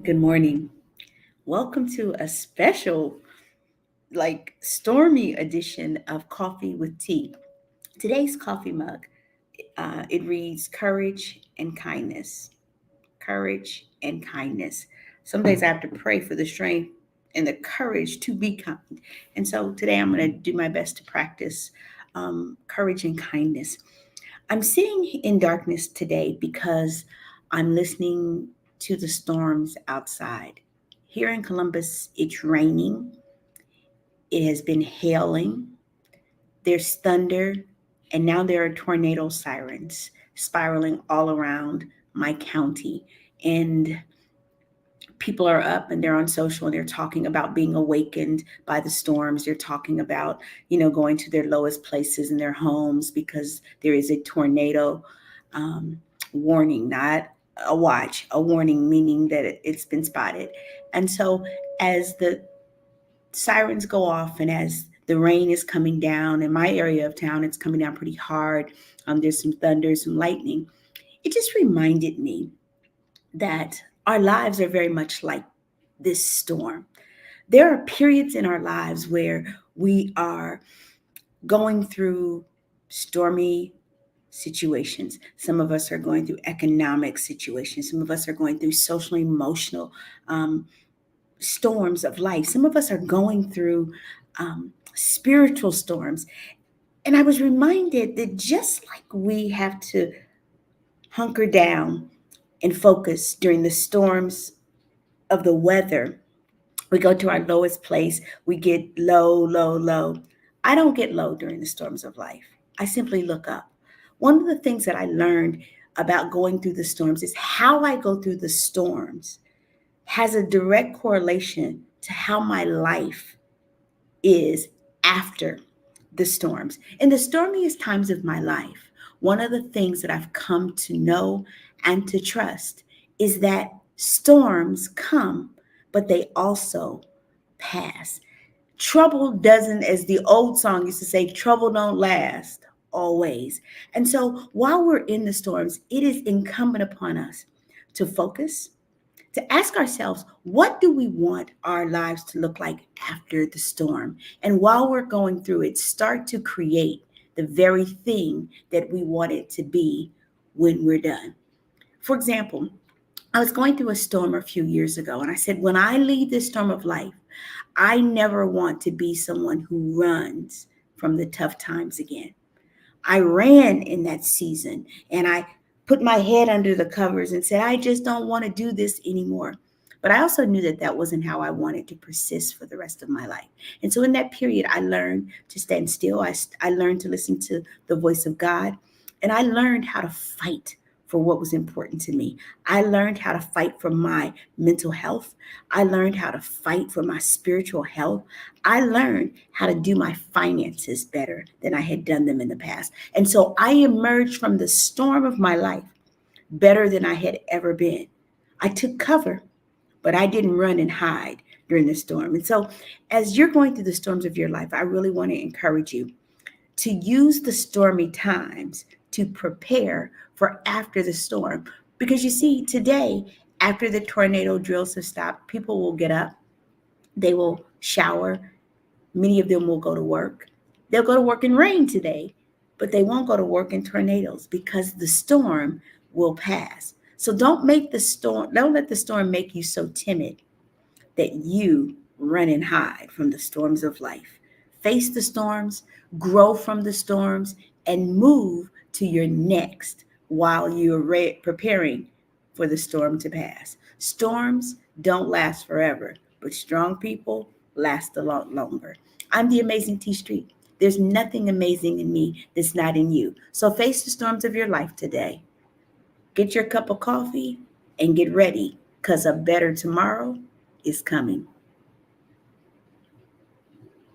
Good morning. Welcome to a special, stormy edition of Coffee with Tea. Today's coffee mug, it reads courage and kindness. Courage and kindness. Some days I have to pray for the strength and the courage to be kind. And so today I'm going to do my best to practice courage and kindness. I'm sitting in darkness today because I'm listening to the storms outside. Here in Columbus, it's raining, it has been hailing, there's thunder, and now there are tornado sirens spiraling all around my county. And people are up and they're on social and they're talking about being awakened by the storms. They're talking about, going to their lowest places in their homes because there is a tornado um, warning, not a watch, a warning, meaning that it's been spotted. And so as the sirens go off and as the rain is coming down in my area of town, it's coming down pretty hard. There's some thunder, some lightning. It just reminded me that our lives are very much like this storm. There are periods in our lives where we are going through stormy situations. Some of us are going through economic situations. Some of us are going through social, emotional storms of life. Some of us are going through spiritual storms. And I was reminded that just like we have to hunker down and focus during the storms of the weather, we go to our lowest place, we get low, low, low. I don't get low during the storms of life. I simply look up. One of the things that I learned about going through the storms is how I go through the storms has a direct correlation to how my life is after the storms. In the stormiest times of my life, one of the things that I've come to know and to trust is that storms come, but they also pass. Trouble doesn't, as the old song used to say, trouble don't last always. And so while we're in the storms, it is incumbent upon us to focus, to ask ourselves, what do we want our lives to look like after the storm? And while we're going through it, start to create the very thing that we want it to be when we're done. For example, I was going through a storm a few years ago, and I said, when I leave this storm of life, I never want to be someone who runs from the tough times again. I ran in that season and I put my head under the covers and said, I just don't want to do this anymore. But I also knew that that wasn't how I wanted to persist for the rest of my life. And so in that period, I learned to stand still. I learned to listen to the voice of God. And I learned how to fight for what was important to me. I learned how to fight for my mental health. I learned how to fight for my spiritual health. I learned how to do my finances better than I had done them in the past. And so I emerged from the storm of my life better than I had ever been. I took cover, but I didn't run and hide during the storm. And so as you're going through the storms of your life, I really want to encourage you to use the stormy times to prepare for after the storm. Because you see, today, after the tornado drills have stopped, people will get up, they will shower, many of them will go to work. They'll go to work in rain today, but they won't go to work in tornadoes because the storm will pass. So don't let the storm make you so timid that you run and hide from the storms of life. Face the storms, grow from the storms, and move to your next while you're preparing for the storm to pass. Storms don't last forever, but strong people last a lot longer. I'm the amazing T Street. There's nothing amazing in me that's not in you. So face the storms of your life today. Get your cup of coffee and get ready because a better tomorrow is coming.